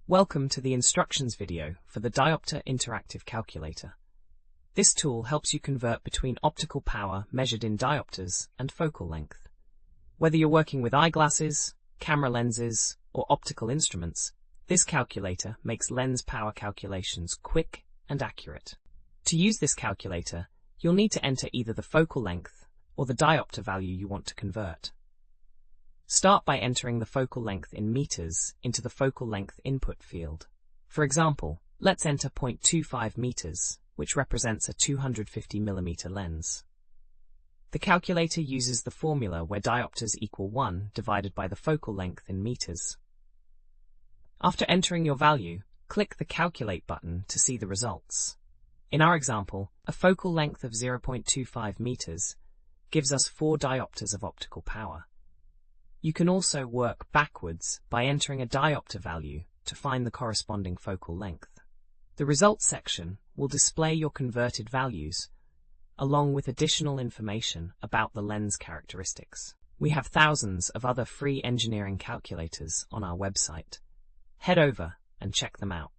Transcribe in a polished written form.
Welcome to the instructions video for the Diopter Interactive Calculator. This tool helps you convert between optical power measured in diopters and focal length. Whether you're working with eyeglasses, camera lenses, or optical instruments, this calculator makes lens power calculations quick and accurate. To use this calculator, you'll need to enter either the focal length or the diopter value you want to convert. Start by entering the focal length in meters into the focal length input field. For example, let's enter 0.25 meters, which represents a 250mm lens. The calculator uses the formula where diopters equal 1 divided by the focal length in meters. After entering your value, click the Calculate button to see the results. In our example, a focal length of 0.25 meters gives us 4 diopters of optical power. You can also work backwards by entering a diopter value to find the corresponding focal length. The results section will display your converted values, along with additional information about the lens characteristics. We have thousands of other free engineering calculators on our website. Head over and check them out.